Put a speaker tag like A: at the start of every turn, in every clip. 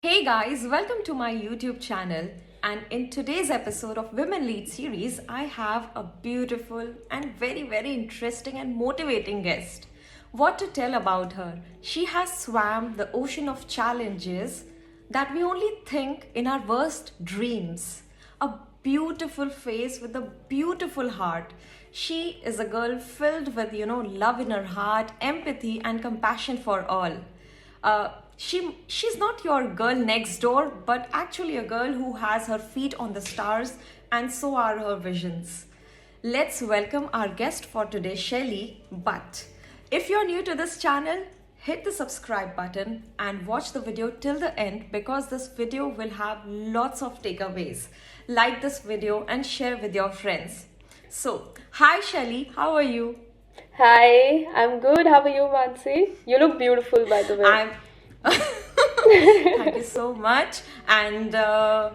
A: Hey guys, welcome to my YouTube channel. And in today's episode of Women Lead series, I have a beautiful and very interesting and motivating guest. What to tell about her? She has swam the ocean of challenges that we only think in our worst dreams. A beautiful face with a beautiful heart. She is a girl filled with, love in her heart, empathy, and compassion for all. She's not your girl next door, but actually a girl who has her feet on the stars, and so are her visions. Let's welcome our guest for today, Shaily. But if you're new to this channel, hit the subscribe button and watch the video till the end because this video will have lots of takeaways. Like this video and share with your friends. So, hi Shaily, how are you?
B: Hi, I'm good. How are you, Mansee? You look beautiful, by the way.
A: I'm Thank you so much. And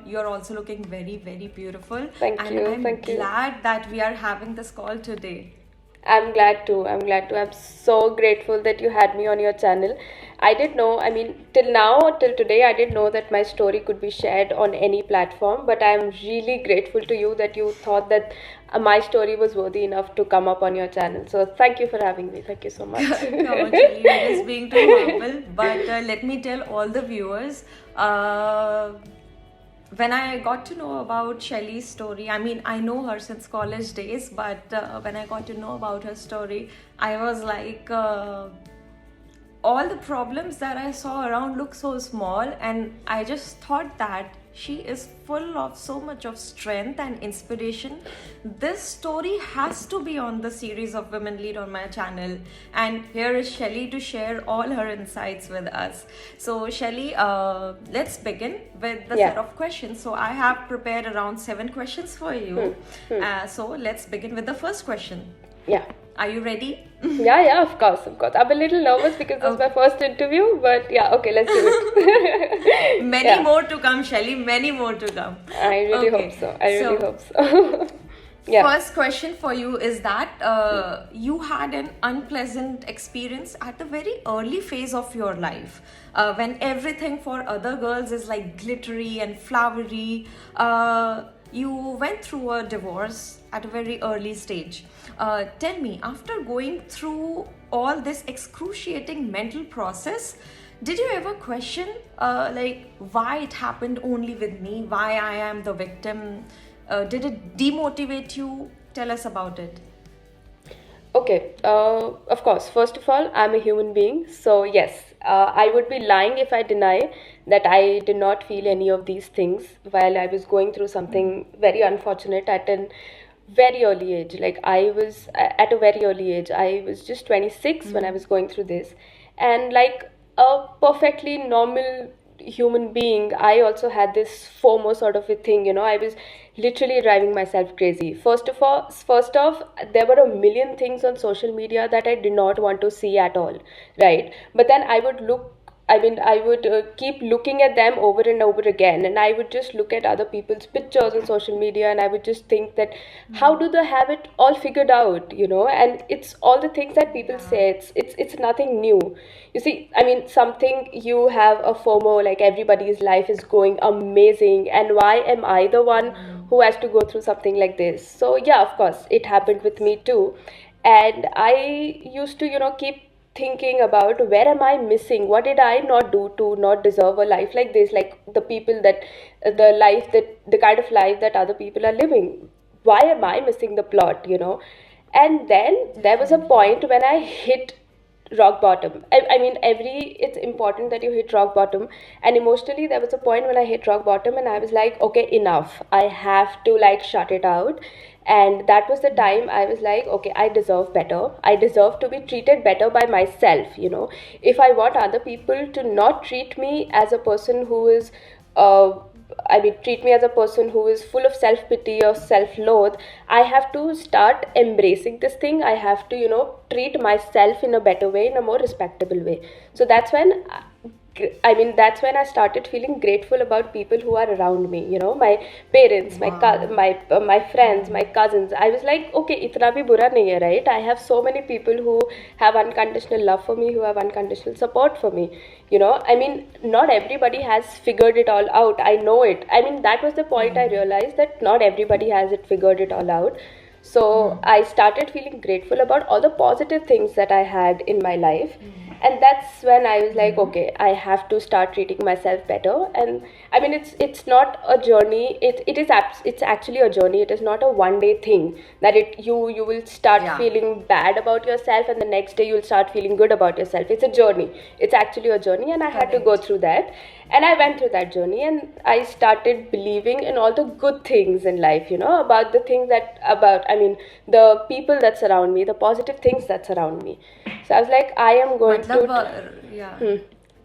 A: you're also looking very beautiful.
B: Thank
A: and
B: you,
A: I'm
B: thank you.
A: glad that we are having this call today.
B: I'm glad to. I'm so grateful that you had me on your channel. I didn't know, till today, I didn't know that my story could be shared on any platform. But I'm really grateful to you that you thought that my story was worthy enough to come up on your channel. So thank you for having me. Thank you so much.
A: Come on, Shelley, you're just being too humble. But let me tell all the viewers. When I got to know about Shaily's story, I know her since college days, but when I got to know about her story, I was like, all the problems that I saw around look so small, and I just thought that she is full of so much of strength and inspiration. This story has to be on the series of Women Lead on my channel, and here is Shaily to share all her insights with us. So Shaily, let's begin with the set of questions. So I have prepared around 7 questions for you. So let's begin with the first question.
B: Yeah.
A: Are you ready?
B: Yeah, of course. I'm a little nervous because this is my first interview, but yeah, okay, let's do it.
A: Many more to come, Shaily. Many more to come.
B: I really hope so. Yeah.
A: First question for you is that you had an unpleasant experience at a very early phase of your life when everything for other girls is like glittery and flowery. You went through a divorce at a very early stage. Tell me, after going through all this excruciating mental process, did you ever question why it happened only with me, why I am the victim? Did it demotivate you? Tell us about it.
B: Okay, of course. First of all, I'm a human being. So, yes, I would be lying if I deny that I did not feel any of these things while I was going through something very unfortunate at a very early age. Like, I was at a very early age. I was just 26 when I was going through this. And, like a perfectly normal human being, I also had this FOMO sort of a thing. I was literally driving myself crazy. First off, there were a million things on social media that I did not want to see at all, right? But then I would keep looking at them over and over again, and I would just look at other people's pictures on social media, and I would just think that how do they have it all figured out, and it's all the things that people say. It's nothing new. You see, something, you have a FOMO, like everybody's life is going amazing, and why am I the one who has to go through something like this? So yeah, of course, it happened with me too. And I used to, keep thinking about, where am I missing? What did I not do to not deserve a life like this? Like the kind of life that other people are living. Why am I missing the plot? And then there was a point when I hit rock bottom. It's important that you hit rock bottom, and emotionally there was a point when I hit rock bottom, and I was like, okay, enough, I have to like shut it out. And that was the time I was like, okay, I deserve better. I deserve to be treated better by myself. If I want other people to not treat me as a person who is treat me as a person who is full of self-pity or self-loathe, I have to start embracing this thing. I have to, treat myself in a better way, in a more respectable way. So that's when I mean, that's when I started feeling grateful about people who are around me. You know, my parents,
A: Wow.
B: my friends, my cousins. I was like, okay, itna bhi bura nahi hai, right? I have so many people who have unconditional love for me, who have unconditional support for me. You know, I mean, not everybody has figured it all out. I know it. I mean, that was the point I realized, that not everybody has it figured it all out. So I started feeling grateful about all the positive things that I had in my life. And that's when I was like, okay, I have to start treating myself better. And I mean, it's not a journey. It's actually a journey. It is not a one day thing that you will start
A: Yeah.
B: feeling bad about yourself, and the next day you'll start feeling good about yourself. It's a journey. It's actually a journey, and I had to go
A: Correct.
B: through that. And I went through that journey, and I started believing in all the good things in life, you know, about the things that, about, I mean, the people that surround me, the positive things that surround me. So I was like, I am going to.
A: मतलब या
B: Hmm.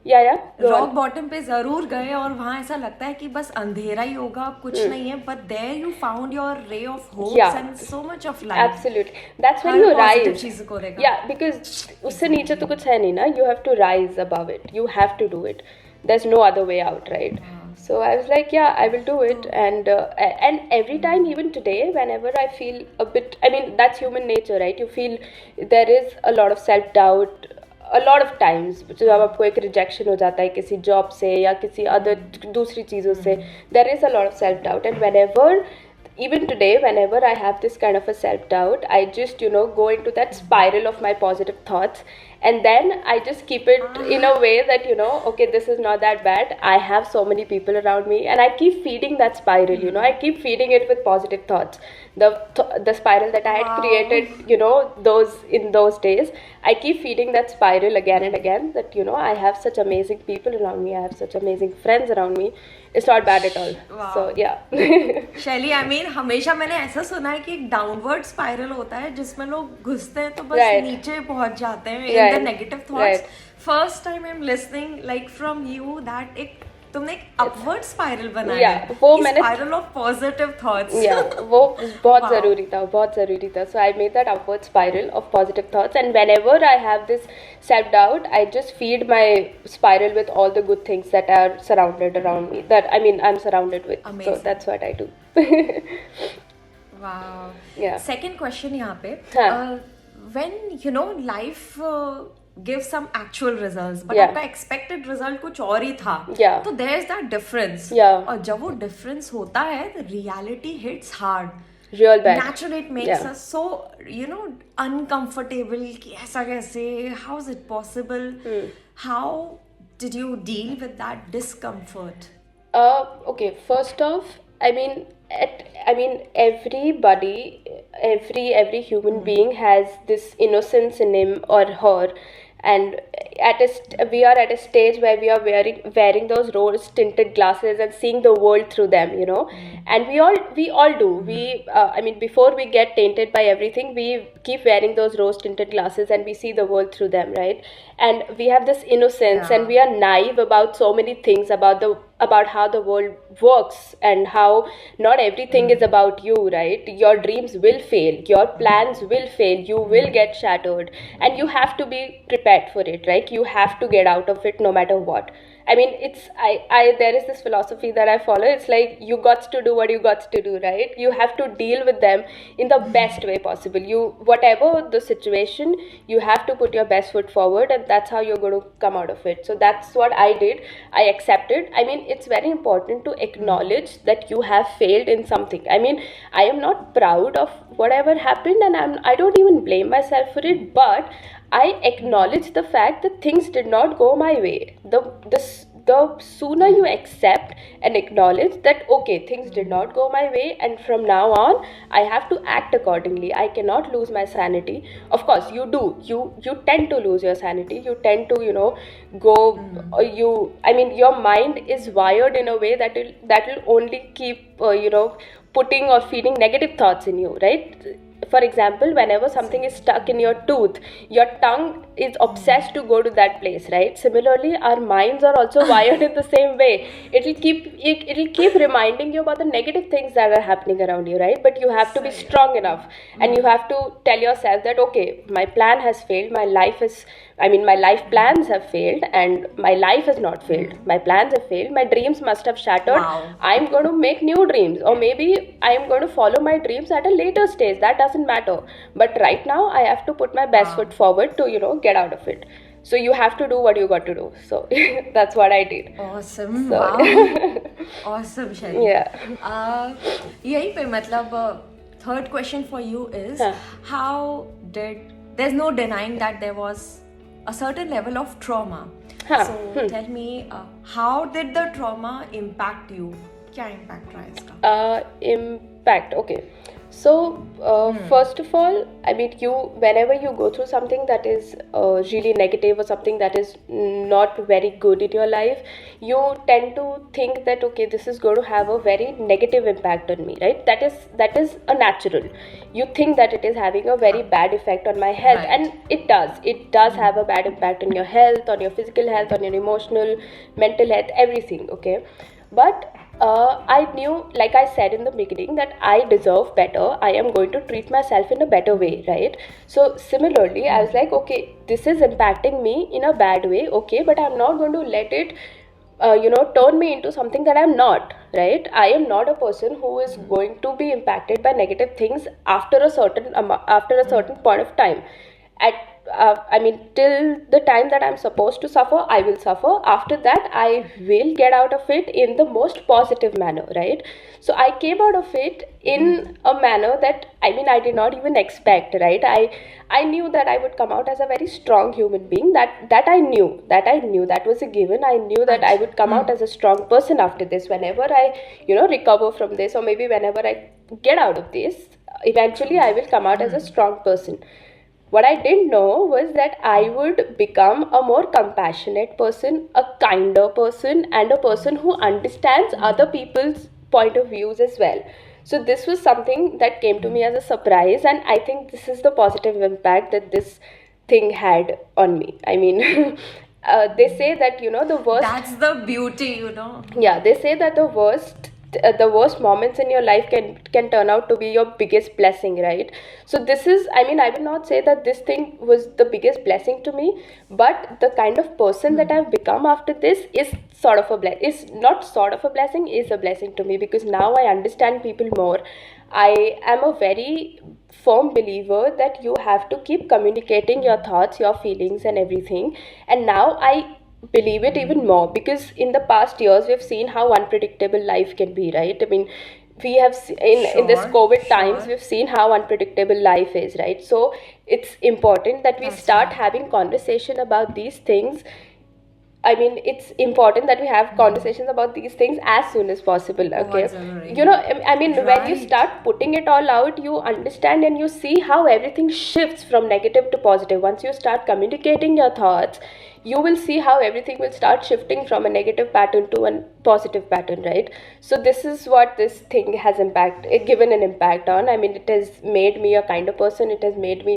B: Yeah, yeah, go
A: rock
B: on.
A: Bottom पे जरूर गए और वहां ऐसा लगता है कि बस अंधेरा ही होगा, अब कुछ नहीं है, but there you found your ray of hopes
B: Yeah,
A: and so much of light.
B: absolutely. That's when
A: her
B: you
A: positive
B: rise.
A: चीज को रहेगा.
B: Yeah, because उससे नीचे तो कुछ है नहीं ना. You have to rise above it. You have to do it. There's no other way out, right? So I was like, yeah, I will do it.
A: तो
B: And every time, even today, whenever I feel a bit, I mean, that's human nature, right? You feel there is a lot of self doubt. A lot of times जब आपको एक rejection हो जाता है किसी job से या किसी अदर दूसरी चीज़ों से, there is a lot of self doubt. And whenever, even today, whenever I have this kind of a self doubt, I just, you know, go into that spiral of my positive thoughts, and then I just keep it in a way that, you know, okay, this is not that bad. I have so many people around me, and I keep feeding that spiral, you know, I keep feeding it with positive thoughts. The spiral that I had
A: wow.
B: created, you know, those in those days, I keep feeding that spiral again and again, that, you know, I have such amazing people around me, I have such amazing friends around me. It's not bad at all. So
A: wow.
B: yeah.
A: शैली, I mean हमेशा मैंने ऐसा सुना है कि एक downward spiral होता है जिसमें लोग घुसते हैं तो बस
B: Right.
A: नीचे पहुंच जाते हैं in the
B: Right.
A: Negative thoughts.
B: Right.
A: First time I am listening like from you that एक तुमने एक अपवर्ड स्पाइरल बनाया
B: Yeah,
A: है,
B: वो
A: कि
B: मैंने,
A: spiral of positive thoughts.
B: yeah, वो बहुत
A: Wow.
B: ज़रूरी था, बहुत ज़रूरी था. So I made that upward spiral of positive thoughts, and whenever I have this self doubt, I just feed my spiral with all the good things that are surrounded around me, that, I mean, I'm surrounded with. So
A: Amazing.
B: that's what I do.
A: Wow.
B: Yeah.
A: Second question यहाँ पे,
B: हाँ.
A: when you know life gives some actual results, but
B: Yeah.
A: आपका expected result कुछ और ही था,
B: Yeah.
A: तो there is that difference.
B: Yeah.
A: और जब वो difference होता है, the reality hits hard.
B: Real bad.
A: Naturally, it makes
B: Yeah.
A: us so, you know, uncomfortable. कि ऐसा कैसे? How is it possible? How did you deal with that discomfort?
B: Okay, first off, I mean, everybody, every human being has this innocence in him or her, and we are at a stage where we are wearing those rose tinted glasses and seeing the world through them, you know. And we all do. I mean, before we get tainted by everything, we keep wearing those rose tinted glasses and we see the world through them, right? And we have this innocence, and we are naive about so many things, about how the world works, and how not everything is about you, right? Your dreams will fail, your plans will fail, you will get shattered, and you have to be prepared for it, right? You have to get out of it no matter what. I mean, I there is this philosophy that I follow. It's like, you got to do what you got to do, right? You have to deal with them in the best way possible. Whatever the situation, you have to put your best foot forward, and that's how you're going to come out of it. So that's what I did. I accepted. I mean, it's very important to acknowledge that you have failed in something. I mean, I am not proud of whatever happened, and I don't even blame myself for it, but I acknowledge the fact that things did not go my way. The sooner you accept and acknowledge that, okay, things did not go my way, and from now on I have to act accordingly. I cannot lose my sanity. Of course, you do. You tend to lose your sanity. You tend to, you know, go. I mean, your mind is wired in a way that will only keep, you know, putting or feeding negative thoughts in you, right? For example, whenever something is stuck in your tooth, your tongue is obsessed to go to that place, right? Similarly, our minds are also wired in the same way. It'll keep reminding you about the negative things that are happening around you, right? But you have to be strong enough, and you have to tell yourself that, okay, my plan has failed, my life is I mean, my life plans have failed and my life has not failed. My plans have failed. My dreams must have shattered.
A: Wow.
B: I'm going to make new dreams, or maybe I'm going to follow my dreams at a later stage. That doesn't matter. But right now, I have to put my best
A: Wow.
B: foot forward to, get out of it. So you have to do what you got to do. So that's what I did.
A: Awesome.
B: So
A: Wow. Awesome, Shaily.
B: yeah.
A: यही पे मतलब third question for you is
B: Huh.
A: how did there's no denying that there was a certain level of trauma.
B: Huh.
A: So tell me how did the trauma impact you? क्या impact रहा है इसका?
B: Impact. Okay. So first of all, I mean, whenever you go through something that is really negative or something that is not very good in your life, you tend to think that, okay, this is going to have a very negative impact on me, right? That is a natural. You think that it is having a very bad effect on my health,
A: Right.
B: and it does have a bad impact on your health, on your physical health, on your emotional, mental health, everything. Okay, but I knew, like I said in the beginning, that I deserve better. I am going to treat myself in a better way, right? So similarly, I was like, okay, this is impacting me in a bad way, okay, but I'm not going to let it, turn me into something that I'm not, right? I am not a person who is going to be impacted by negative things after a certain point of time. At I mean, till the time that I'm supposed to suffer, I will suffer. After that, I will get out of it in the most positive manner, right? So I came out of it in a manner that, I mean, I did not even expect, right? I knew that I would come out as a very strong human being. That I knew. That was a given. I knew that I would come out as a strong person after this. Whenever I, recover from this, or maybe whenever I get out of this, eventually I will come out as a strong person. What I didn't know was that I would become a more compassionate person, a kinder person, and a person who understands other people's point of views as well. So this was something that came to me as a surprise, and I think this is the positive impact that this thing had on me. I mean, they say that, the worst.
A: That's the beauty.
B: Yeah, they say that the worst moments in your life can turn out to be your biggest blessing, right? So this is, I mean, I will not say that this thing was the biggest blessing to me, but the kind of person that I've become after this is sort of a is not sort of a blessing, is a blessing to me, because now I understand people more. I am a very firm believer that you have to keep communicating your thoughts, your feelings, and everything. And now I believe it even more, because in the past years we've seen how unpredictable life can be, right? I mean, we have in this
A: Sure,
B: COVID times,
A: sure.
B: we've seen how unpredictable life is, right? So it's important that we
A: That's
B: start
A: right.
B: having conversation about these things. I mean, it's important that we have conversations about these things as soon as possible, okay?
A: बहुत ज़रूरी
B: You know, I mean, when you
A: Right.
B: start putting it all out, you understand and you see how everything shifts from negative to positive. Once you start communicating your thoughts, you will see how everything will start shifting from a negative pattern to a positive pattern, right? So this is what this thing has given an impact on. I mean, it has made me a kinder person. It has made me,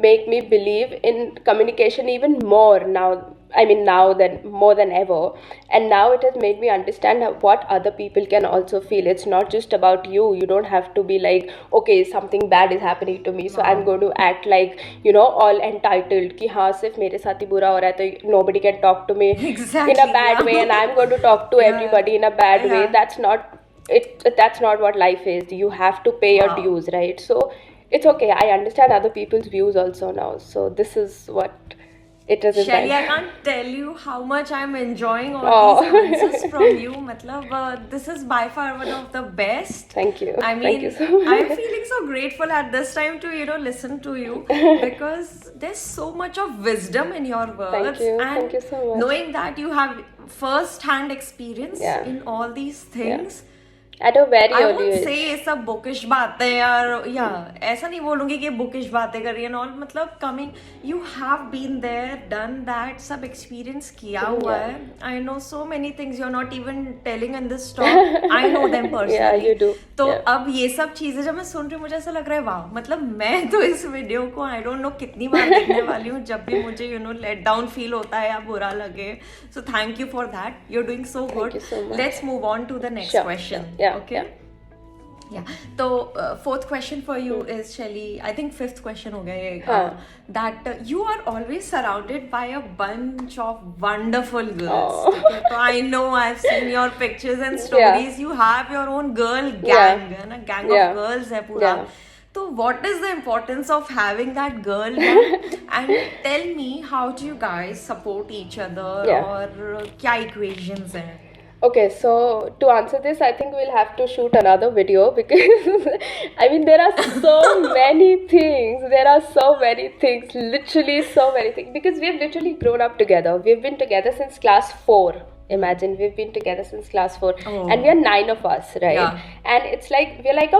B: make me believe in communication even more now. I mean, now than more than ever. And now it has made me understand what other people can also feel. It's not just about you. You don't have to be like, okay, something bad is happening to me, so I'm going to act like, all entitled कि हाँ सिर्फ मेरे साथ ही बुरा हो रहा है तो nobody can talk to me in a
A: Exactly,
B: bad
A: yeah.
B: way, and I'm going to talk to
A: Yeah.
B: everybody in a bad way.
A: Yeah.
B: That's not what life is. You have to pay your
A: Wow.
B: dues, right? So it's okay. I understand other people's views also now. So this is what it is.
A: Shaily, I can't tell you how much I'm enjoying all
B: Oh.
A: these answers from you. Matlab, this is by far one of the best.
B: Thank you.
A: I mean,
B: Thank you so much.
A: I'm feeling so grateful at this time to, listen to you, because there's so much of wisdom in your words.
B: Thank you.
A: And
B: Thank you so much.
A: knowing that you have first-hand experience
B: Yeah.
A: in all these things.
B: At a very
A: I
B: early
A: won't
B: age.
A: say ये सब bookish बातें यार या ऐसा नहीं बोलूंगी कि bookish बातें कर रही है और मतलब coming you have been there done that सब एक्सपीरियंस किया हुआ है I know so many things you are not even telling in this talk I know them
B: Yeah,
A: personally
B: you do.
A: तो
B: Yeah.
A: अब ये सब चीजें जब मैं सुन रही हूँ मुझे ऐसा लग रहा है वाह मतलब मैं तो इस वीडियो को आई डोंट नो कितनी बार देखने वाली हूँ जब भी मुझे लेट डाउन फील होता है या बुरा लगे so thank you for that you are doing so good
B: you so much.
A: Let's move on to the next
B: Sure,
A: question
B: sure. Yeah,
A: okay
B: yeah.
A: Yeah. So, fourth question for you is, Shaily, I think fifth question हो गया ये,
B: हाँ.
A: that you are always surrounded by a bunch of wonderful girls.
B: Oh.
A: ठीक है? तो I know I've seen your pictures and
B: Yeah.
A: stories. You have your own girl
B: Yeah.
A: gang, है ना? Gang
B: Yeah.
A: of girls है पूरा.
B: Yeah.
A: So, what is the importance of having that girl gang? And tell me, how do you guys support each other?
B: Yeah.
A: और क्या equations हैं?
B: Okay, so to answer this, I think we'll have to shoot another video because I mean, there are so many things. There are so many things, literally so many things. Because we've literally grown up together. We've been together since class 4. Imagine, we've been together since class 4, and we are 9 of us, right?
A: Yeah.
B: And it's like we're like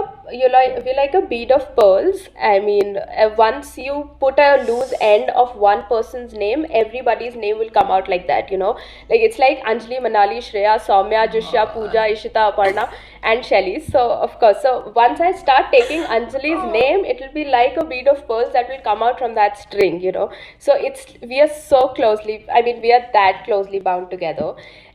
B: a bead of pearls. I mean, once you put a loose end of one person's name, everybody's name will come out like that. Like it's like Anjali, Manali, Shreya, Soumya, Jushya, Pooja, Ishita, Aparna, and Shaily. So of course, so once I start taking Anjali's name, it will be like a bead of pearls that will come out from that string. So we are so closely. I mean, we are that closely bound together.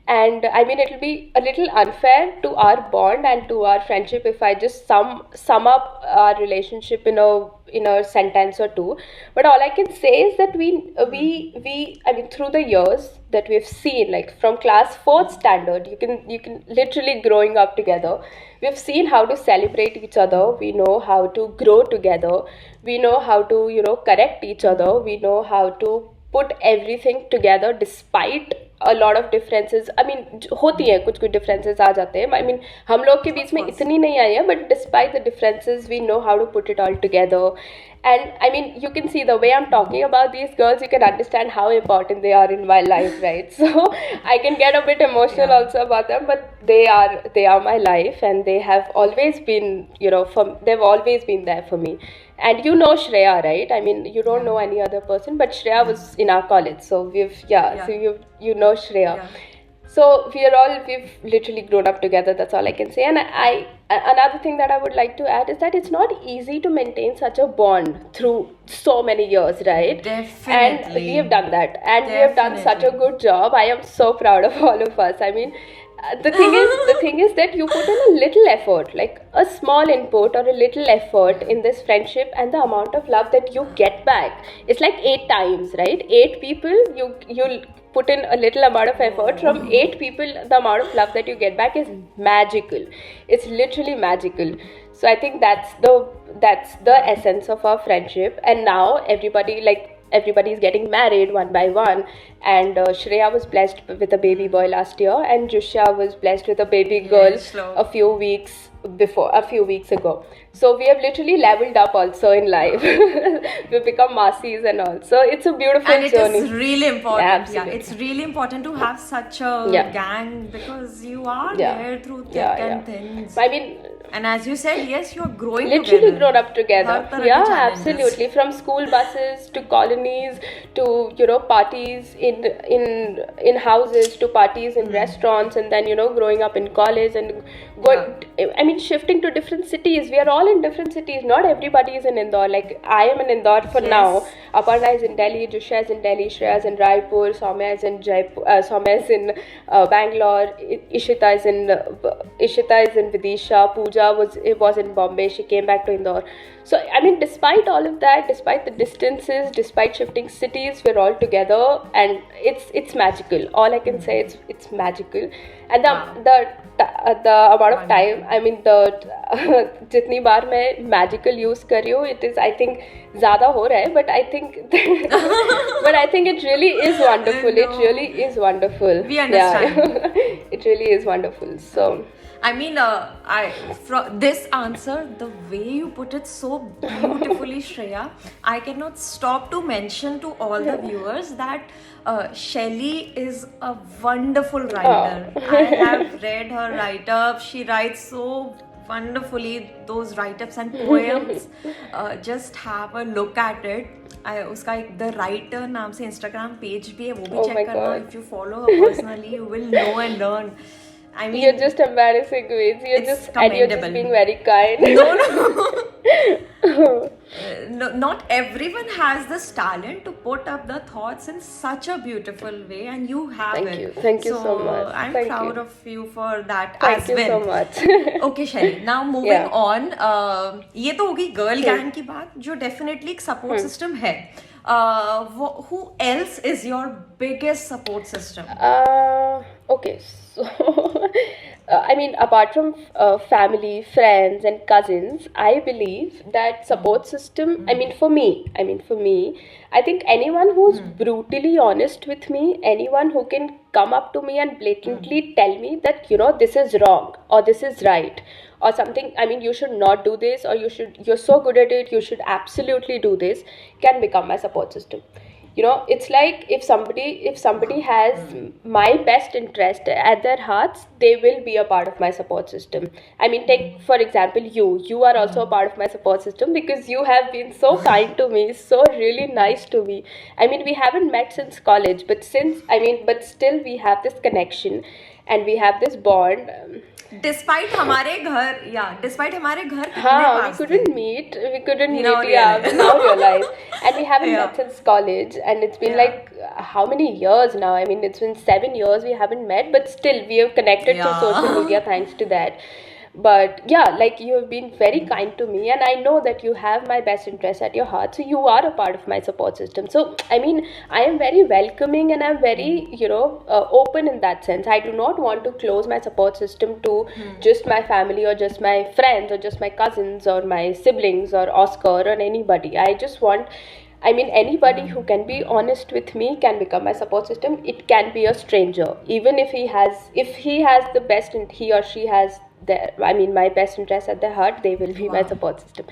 B: And I mean, it'll be a little unfair to our bond and to our friendship if I just sum up our relationship in a sentence or two. But all I can say is that we I mean, through the years that we've seen, like from class 4th standard, you can literally growing up together, we've seen how to celebrate each other. We know how to grow together. We know how to correct each other. We know how to put everything together despite a lot of differences. I mean, होती है कुछ differences आ जाते हैं. I mean, हम लोग के बीच में इतनी नहीं आई है, but despite the differences, we know how to put it all together. And I mean, you can see the way I'm talking about these girls, you can understand how important they are in my life, right? So I can get a bit emotional also about them, but they are my life, and they have always been, they've always been there for me. And you know Shreya, right? I mean, you don't know any other person, but Shreya was in our college, so so you know Shreya.
A: Yeah.
B: So we've literally grown up together. That's all I can say. And another thing that I would like to add is that it's not easy to maintain such a bond through so many years, right?
A: Definitely.
B: And we have done that, and we have done such a good job. I am so proud of all of us. I mean, the thing is that you put in a little effort, like a small input or a little effort in this friendship, and the amount of love that you get back, it's like 8 times, right? 8 people, you'll put in a little amount of effort from 8 people, the amount of love that you get back is magical. It's literally magical. So I think that's the essence of our friendship. And now everybody's getting married one by one, and Shreya was blessed with a baby boy last year, and Jushya was blessed with a baby girl a few weeks ago. So we have literally leveled up also in life. We've become Mansees and all. So it's a beautiful journey.
A: And it is really important.
B: Yeah, absolutely.
A: It's really important to have such a gang, because you are there through thick and thin.
B: I mean,
A: and as you said, yes, you're growing
B: literally
A: together.
B: grown up together. Yeah, absolutely. From school buses to colonies to parties in houses to parties in restaurants, and then growing up in college and I mean, shifting to different cities. We are all in different cities. Not everybody is in Indore. Like I am in Indore for now. Aparna is in Delhi, Jushya is in Delhi, Shreya is in Raipur, Soumya is in Jaipur, Soumya is in Bangalore, Ishita is in Vidisha, Pooja was in Bombay. She came back to Indore. So I mean, despite all of that, despite the distances, despite shifting cities, we're all together, and it's magical. All I can say is it's magical. And the amount of time, I mean, जितनी बार मैं magical use कर रही हूँ, it is, I think, ज़्यादा हो रहा है, but I think it really is wonderful. It really is wonderful.
A: We understand.
B: It really is wonderful. So
A: I mean, from this answer, the way you put it so beautifully, Shreya, I cannot stop to mention to all the viewers that Shaily is a wonderful writer. I have read her write-up. She writes so wonderfully, those write-ups and poems. Just have a look at it. उसका एक The Writer नाम से Instagram page भी है, वो भी check करना. If you follow her personally, you will know and learn. I mean,
B: you're just embarrassing me. You're just being very kind.
A: No. Not everyone has this talent to put up the thoughts in such a beautiful way, and you have
B: Thank
A: it.
B: you. Thank you so
A: So
B: much.
A: I'm
B: Thank
A: proud
B: you.
A: of you for that
B: Thank
A: as
B: you
A: well.
B: so much.
A: Okay, Shaily. Now moving
B: Yeah.
A: on. ये तो होगी girl
B: Hmm.
A: Gang की बात, जो definitely एक support
B: Hmm.
A: System है. Who else is your biggest support system?
B: Okay, so I mean, apart from family, friends, and cousins, I believe that support system. I mean, for me, I think anyone who's brutally honest with me, anyone who can come up to me and blatantly tell me that this is wrong or this is right or something. I mean, you should not do this, or you're so good at it, you should absolutely do this, can become my support system. It's like if somebody has my best interest at their hearts, they will be a part of my support system. I mean, take for example, you are also a part of my support system, because you have been so kind to me, so really nice to me. I mean, we haven't met since college, but still we have this connection and we have this bond.
A: Despite despite हमारे घर कितने
B: हाँ, we
A: पास थे.
B: couldn't meet. We couldn't
A: We
B: meet.
A: now
B: Yeah, we
A: realize.
B: now realize, and we haven't
A: Yeah.
B: met since college, and it's been
A: Yeah.
B: like how many years now? I mean, it's been 7 years we haven't met, but still we have connected through social
A: Yeah.
B: media thanks to that. But yeah, like, you have been very kind to me, and I know that you have my best interest at your heart, so you are a part of my support system. So I mean, I am very welcoming, and I'm very open in that sense. I do not want to close my support system to just my family, or just my friends, or just my cousins, or my siblings, or Oscar, or anybody. I just want, I mean, anybody who can be honest with me can become my support system. It can be a stranger, even if he has the best, and he or she has my best interest at their heart, they will be my
A: Wow.
B: support system.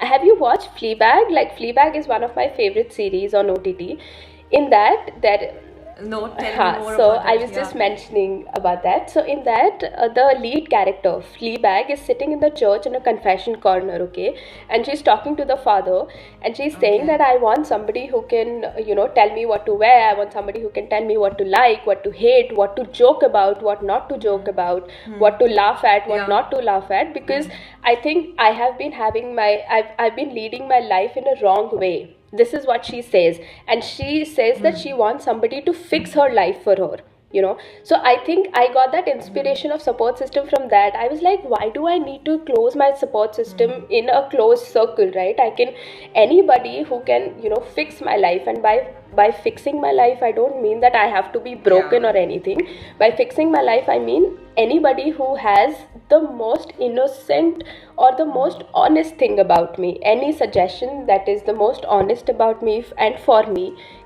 B: Have you watched Fleabag? Like, Fleabag is one of my favorite series on OTT. In that
A: No, tell me more
B: so
A: about
B: I
A: it.
B: was just
A: Yeah.
B: mentioning about that. So in that, the lead character, Fleabag, is sitting in the church in a confession corner, okay, and she's talking to the father, and she's saying
A: Okay.
B: that I want somebody who can, tell me what to wear. I want somebody who can tell me what to like, what to hate, what to joke about, what not to joke about, what to laugh at, what
A: Yeah.
B: not to laugh at, because I think I have been I've been leading my life in a wrong way. This is what she says, and she says that she wants somebody to fix her life for her. So I think I got that inspiration of support system from that. I was like, why do I need to close my support system in a closed circle, right? I can Anybody who can fix my life, and by fixing my life, I don't mean that I have to be broken
A: Yeah.
B: or anything. By fixing my life, I mean anybody who has the most innocent or the most honest thing about me. Any suggestion that is the most honest about me and for me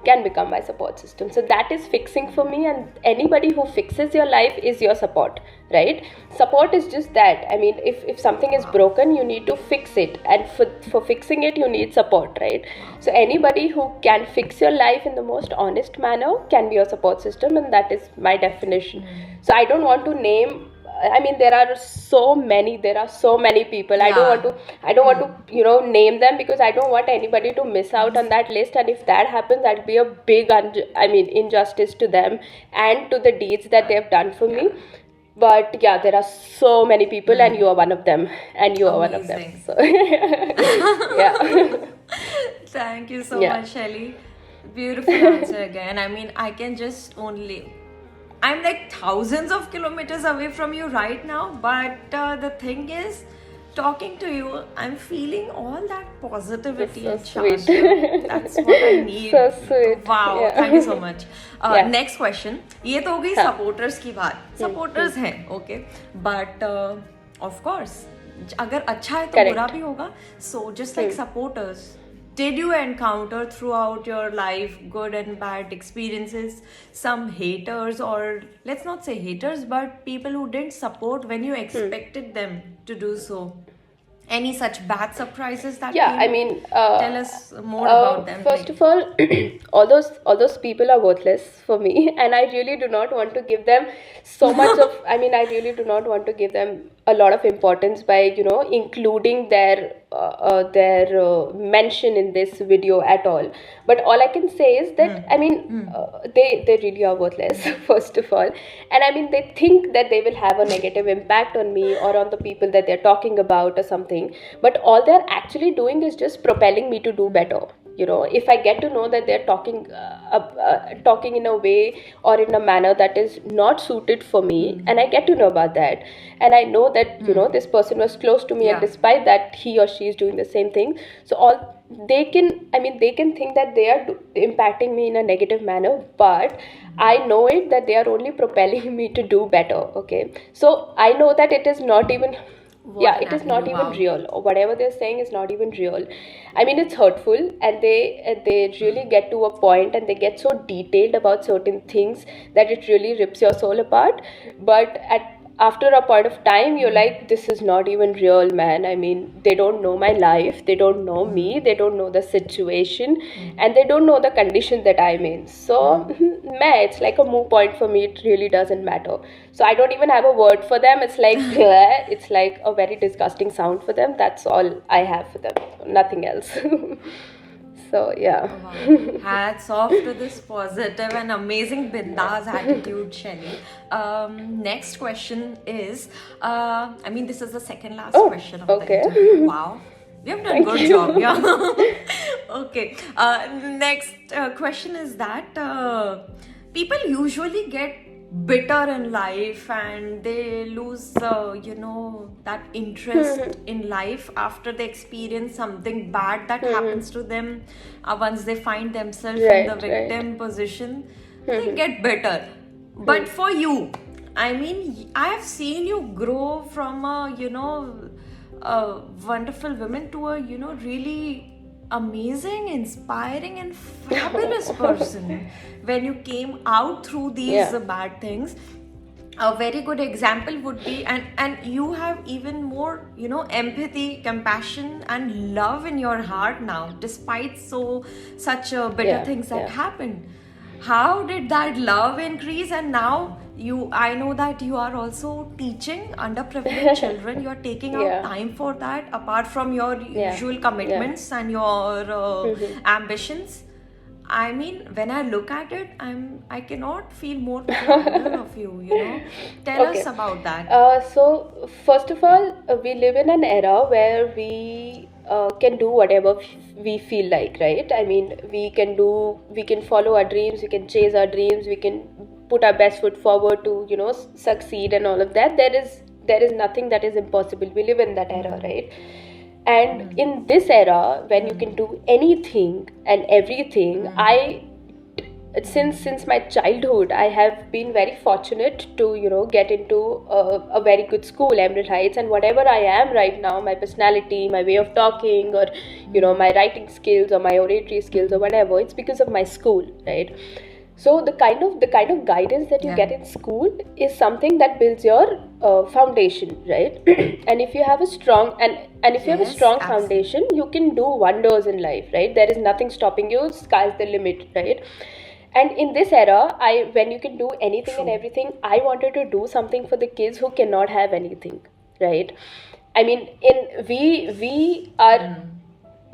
B: can become my support system. So that is fixing for me, and anybody who fixes your life is your support, right? Support is just that. I mean, if something is broken, you need to fix it, and for fixing it, you need support, right? So anybody who can fix your life in the most honest manner can be your support system, and that is my definition. So I don't want to name. I mean, there are so many people. I don't
A: Yeah.
B: want to name them, because I don't want anybody to miss out on that list. And if that happens, that'll be a big injustice to them and to the deeds that they have done for me. But yeah, there are so many people, and you are one of them, and you are one of them.
A: Amazing.
B: So yeah.
A: Thank you so
B: Yeah.
A: much, Shaily. Beautiful answer again. I mean, I can just only. I'm like thousands of kilometers away from you right now, but the thing is, talking to you, I'm feeling all that positivity and
B: That's so sweet.
A: charm. That's what I need.
B: So sweet.
A: Wow,
B: Yeah.
A: thank you so much.
B: Yeah.
A: Next question. ये तो हो गई
B: हाँ.
A: Supporters की बात. Supporters हैं, okay, but of course, अगर अच्छा है तो
B: Correct.
A: बुरा भी होगा. So just like supporters, did you encounter throughout your life good and bad experiences, some haters, or let's not say haters, but people who didn't support when you expected them to do so? Any such bad surprises that
B: Yeah,
A: came?
B: I mean,
A: Tell us more about them.
B: first
A: like-
B: of all, all those people are worthless for me, and I really do not want to give them so much of. I mean, I really do not want to give them a lot of importance by including their their mention in this video at all. But all I can say is that, I mean, they really are worthless, first of all. And I mean, they think that they will have a negative impact on me or on the people that they're talking about or something. But all they're actually doing is just propelling me to do better. You know, if I get to know that they're talking in a way or in a manner that is not suited for me, and I get to know about that, and I know that, you know, this person was close to me, and
A: Yeah.
B: despite that he or she is doing the same thing, so all they can, I mean, they can think that they are impacting me in a negative manner, but I know it that they are only propelling me to do better. Okay, so I know that it is not even,
A: What
B: yeah,
A: an
B: it is
A: angle!
B: not even
A: Wow.
B: real, or whatever they're saying is not even real. I mean, it's hurtful, and they really get to a point, and they get so detailed about certain things that it really rips your soul apart. But at after a point of time, you're like, this is not even real, man. I mean, they don't know my life, they don't know me, they don't know the situation, and they don't know the condition that I'm in. So man, it's like a moot point for me. It really doesn't matter. So I don't even have a word for them. It's like bleh. It's like a very disgusting sound for them. That's all I have for them, nothing else. So yeah.
A: Wow. Hats off to this positive and amazing bindas attitude, Shelly. Next question is, I mean, this is the second last
B: Oh,
A: question of the
B: okay.
A: interview. Wow. You have done
B: Thank
A: good job,
B: you.
A: yeah. Okay. Next question is that people usually get bitter in life and they lose, that interest in life after they experience something bad that happens to them. Once they find themselves in the
B: Right, right.
A: victim position, they get bitter. But for you, I mean, I have seen you grow from a wonderful woman to a, really amazing, inspiring, and fabulous person when you came out through these
B: Yeah.
A: bad things. A very good example would be, and you have even more, empathy, compassion, and love in your heart now, despite such bitter
B: Yeah,
A: things that
B: yeah.
A: happened. How did that love increase? And now I know that you are also teaching underprivileged children. You're taking out
B: Yeah,
A: time for that apart from your
B: yeah,
A: usual
B: yeah.
A: commitments and your ambitions. I mean, when I look at it, I cannot feel more prouder of you. Tell us
B: Okay.
A: about that.
B: So first of all, we live in an era where we can do whatever we feel like, right? I mean, we can follow our dreams, we can chase our dreams, we can put our best foot forward to, you know, succeed and all of that. There is nothing that is impossible. We live in that era, right? And in this era, when you can do anything and everything, I since my childhood I have been very fortunate to, you know, get into a very good school, Emerald Heights, and whatever I am right now, my personality, my way of talking, or, you know, my writing skills or my oratory skills or whatever, it's because of my school, right? So the kind of guidance that you
A: Yeah.
B: get in school is something that builds your foundation, right? And if you have a strong and if you have a
A: Yes,
B: strong
A: absolutely.
B: foundation, you can do wonders in life, right? There is nothing stopping you. Sky's the limit, right? And in this era, I when you can do anything and
A: True.
B: everything, I wanted to do something for the kids who cannot have anything, right? I mean, in we are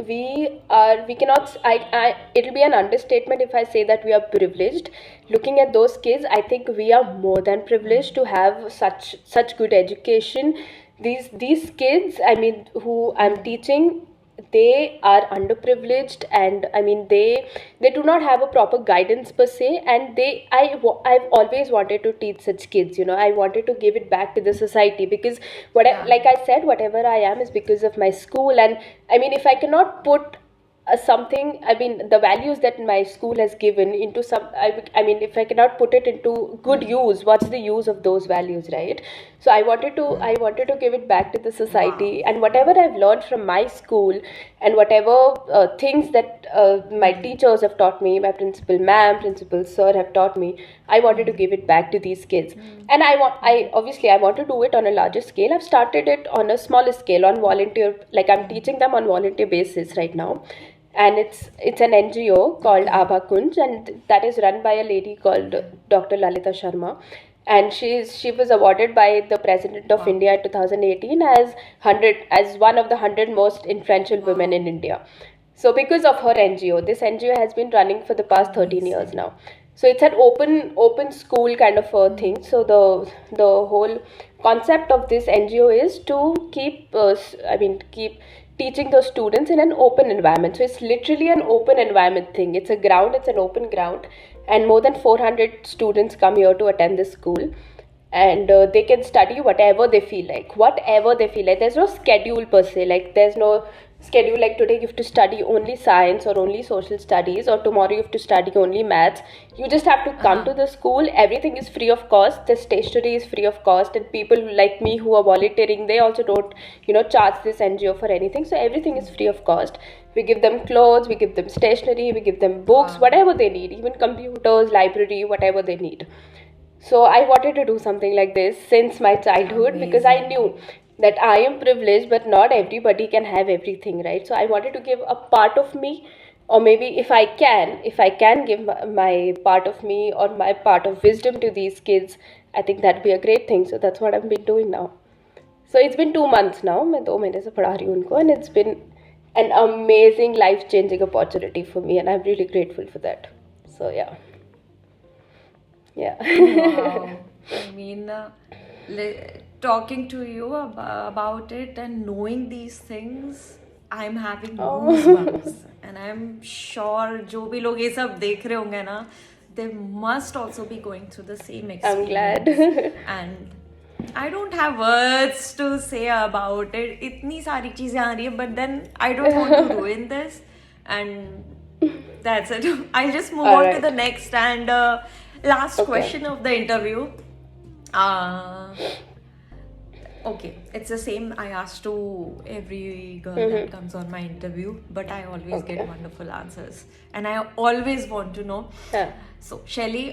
B: we cannot I it'll be an understatement if I say that we are privileged. Looking at those kids, I think we are more than privileged to have such good education. These kids, I mean, who I'm teaching, they are underprivileged, and I mean, they do not have a proper guidance per se, and I've always wanted to teach such kids. You know, I wanted to give it back to the society, because
A: Yeah.
B: like I said, whatever I am is because of my school. And I mean, if I cannot put something, I mean, the values that my school has given into I mean, if I cannot put it into good use, what's the use of those values, right? So I wanted to give it back to the
A: Wow.
B: society, and whatever I've learned from my school, and whatever things that my teachers have taught me, my principal ma'am, principal sir have taught me, I wanted to give it back to these kids. And I obviously I want to do it on a larger scale. I've started it on a smaller scale, on volunteer, like I'm teaching them on volunteer basis right now. And it's an NGO called
A: Okay.
B: Abha Kunj, and that is run by a lady called Dr. Lalita Sharma. and she was awarded by the President of
A: Wow.
B: India in 2018 as one of the 100 most influential women
A: Wow.
B: in India. So because of her NGO, this NGO has been running for the past 13 years
A: Amazing.
B: now. So it's an open school kind of a thing. So the whole concept of this NGO is to keep teaching those students in an open environment. So it's literally an open environment thing. It's an open ground, and more than 400 students come here to attend this school, and they can study whatever they feel like. There's no schedule per se, like there's no schedule like today you have to study only science or only social studies, or tomorrow you have to study only maths. You just have to come
A: Uh-huh.
B: to the school. Everything is free of cost. The stationery is free of cost, and people like me who are volunteering, they also don't charge this NGO for anything. So everything is free of cost. We give them clothes, we give them stationery, we give them books,
A: Wow.
B: whatever they need, even computers, library, whatever they need. So I wanted to do something like this since my childhood, because I
A: Amazing.
B: knew that I am privileged, but not everybody can have everything, right? So I wanted to give a part of me, or maybe if I can give my part of me or my part of wisdom to these kids, I think that'd be a great thing. So that's what I've been doing now. So it's been 2 months now. मैं 2 महीने से पढ़ा रही हूँ उनको, and it's been an amazing life-changing opportunity for me, and I'm really grateful for that. So yeah, yeah.
A: Wow. I mean, talking to you about it and knowing these things, I'm having
B: Oh,
A: goosebumps. And I'm sure जो भी लोग ये सब देख रहे होंगे ना, they must also be going through the same
B: I'm glad.
A: experience. And I don't have words to say about it. इतनी सारी चीजें आ रही है, but then I don't want to ruin this. And that's it. I'll just move
B: All
A: on to the
B: right.
A: next and last
B: Okay.
A: question of the interview. Uh, okay, it's the same I asked to every girl that comes on my interview, but I always get
B: Okay.
A: wonderful answers. And I always want to know.
B: Yeah.
A: So, Shelly,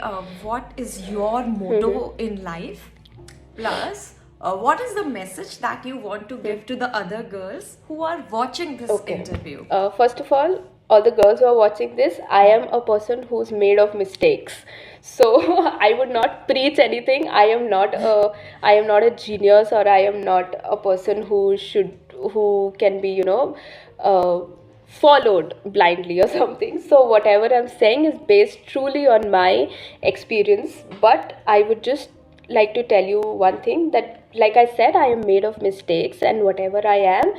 A: what is your motto in life? Plus, what is the message that you want to give to the other girls who are watching this
B: Okay.
A: interview?
B: First of all the girls who are watching this, I am a person who's made of mistakes. So I would not preach anything. I am not a genius, or I am not a person who can be, uh, followed blindly or something. So whatever I'm saying is based truly on my experience. But I would just like to tell you one thing, that like I said, I am made of mistakes, and whatever I am,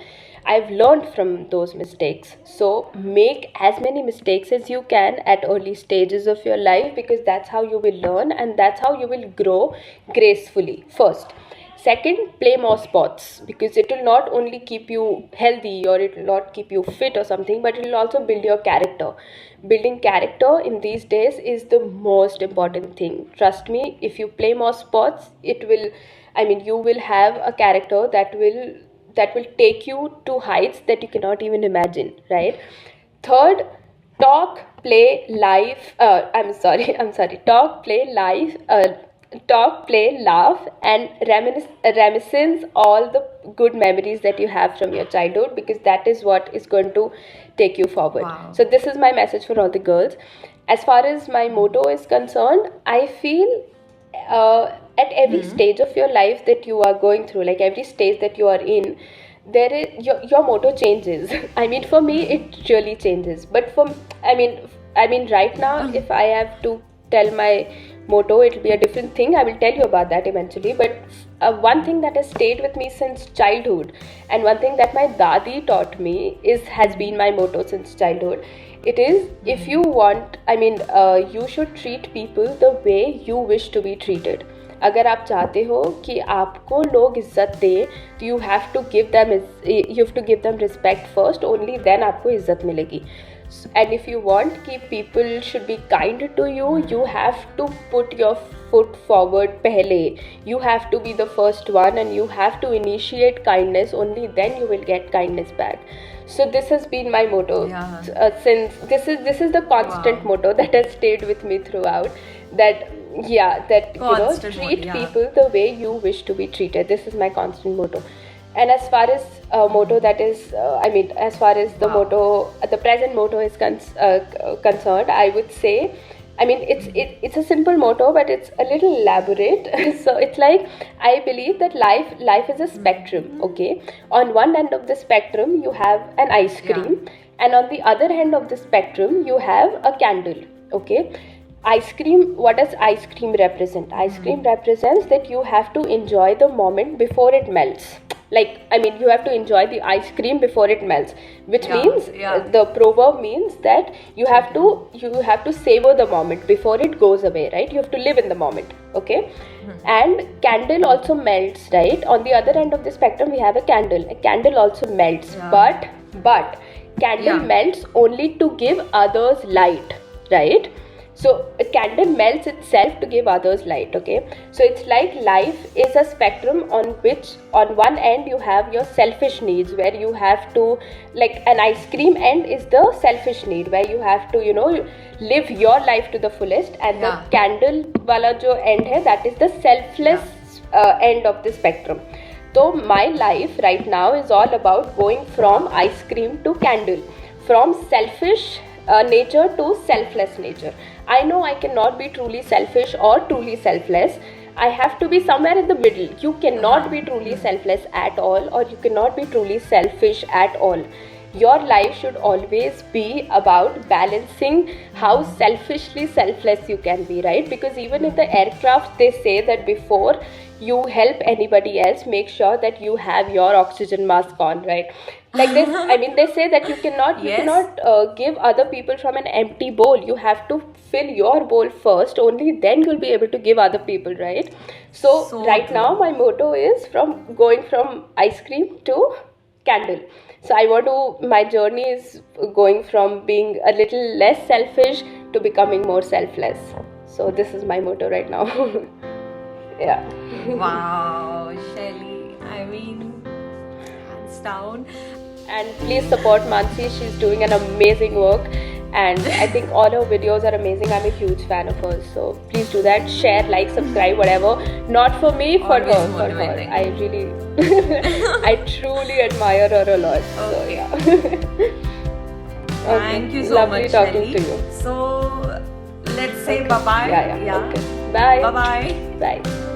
B: I've learned from those mistakes. So make as many mistakes as you can at early stages of your life, because that's how you will learn, and that's how you will grow gracefully. First. Second, play more sports, because it will not only keep you healthy, or it will not keep you fit or something, but it will also build your character. Building character in these days is the most important thing. Trust me, if you play more sports, you will have a character that will take you to heights that you cannot even imagine, right? Third, talk, play, life. I'm sorry. Talk, play, laugh, and reminiscence all the good memories that you have from your childhood, because that is what is going to take you forward.
A: Wow.
B: So this is my message for all the girls. As far as my motto is concerned, I feel at every stage of your life that you are going through, like every stage that you are in, there is your motto changes. I mean, for me it really changes, but I mean right now, if I have to tell my motto, it'll be a different thing. I will tell you about that eventually. But one thing that has stayed with me since childhood, and one thing that my dadi taught me, has been my motto since childhood. It is, if you want, you should treat people the way you wish to be treated. अगर आप चाहते हो कि आपको लोग इज्जत दें, तो you have to give them respect first. Only then आपको इज्जत मिलेगी. And if you want कि people should be kind to you, you have to put your foot forward पहले. You have to be the first one, and you have to initiate kindness. Only then you will get kindness back. So this has been my motto.
A: Yeah.
B: Since this is the constant
A: Wow.
B: motto that has stayed with me throughout. That
A: Constant mode,
B: treat
A: yeah.
B: people the way you wish to be treated. This is my constant motto. And as far as motto that is, as far as the
A: Wow.
B: the present motto is concerned, I would say I mean, it's a simple motto, but it's a little elaborate. So it's like, I believe that life is a spectrum. Okay, on one end of the spectrum you have an ice
A: Yeah.
B: cream, and on the other end of the spectrum you have a candle. Okay, ice cream. What does ice cream represent? Ice cream represents that you have to enjoy the moment before it melts. Like, I mean, you have to enjoy the ice cream before it melts, which
A: Yeah,
B: means
A: yeah.
B: the proverb means that you have to savor the moment before it goes away, right? You have to live in the moment. Okay, and candle also melts, right? On the other end of the spectrum we have a candle. A candle also melts,
A: Yeah.
B: but candle
A: Yeah.
B: melts only to give others light, right? So a candle melts itself to give others light. Okay, so it's like life is a spectrum on which on one end you have your selfish needs, where you have to, like, an ice cream end is the selfish need, where you have to, live your life to the fullest, and
A: Yeah.
B: the candle wala jo end hai, that is the selfless end of the spectrum. So my life right now is all about going from ice cream to candle, from selfish nature to selfless nature. I know I cannot be truly selfish or truly selfless. I have to be somewhere in the middle. You cannot be truly selfless at all, or you cannot be truly selfish at all. Your life should always be about balancing how selfishly selfless you can be, right? Because even in the aircraft they say that before you help anybody else, make sure that you have your oxygen mask on, right? Like this, I mean, they say that you cannot
A: Yes.
B: give other people from an empty bowl. You have to fill your bowl first, only then you'll be able to give other people, right? So
A: So
B: right
A: true.
B: now my motto is from going from ice cream to candle. So I want to, my journey is going from being a little less selfish to becoming more selfless. So this is my motto right now. Yeah.
A: Wow, Shaily. I mean, hands down.
B: And please support Mansee. She's doing an amazing work, and I think all her videos are amazing. I'm a huge fan of hers, so please do that. Share, like, subscribe, whatever. Not for me, for
A: Always
B: her, for her.
A: motivating.
B: I really, I truly admire her a lot. So
A: Okay.
B: yeah.
A: Thank you so
B: Lovely
A: much,
B: talking
A: Shaily.
B: to you.
A: So let's say bye bye.
B: Yeah. Okay. Bye.
A: Bye bye.
B: Bye.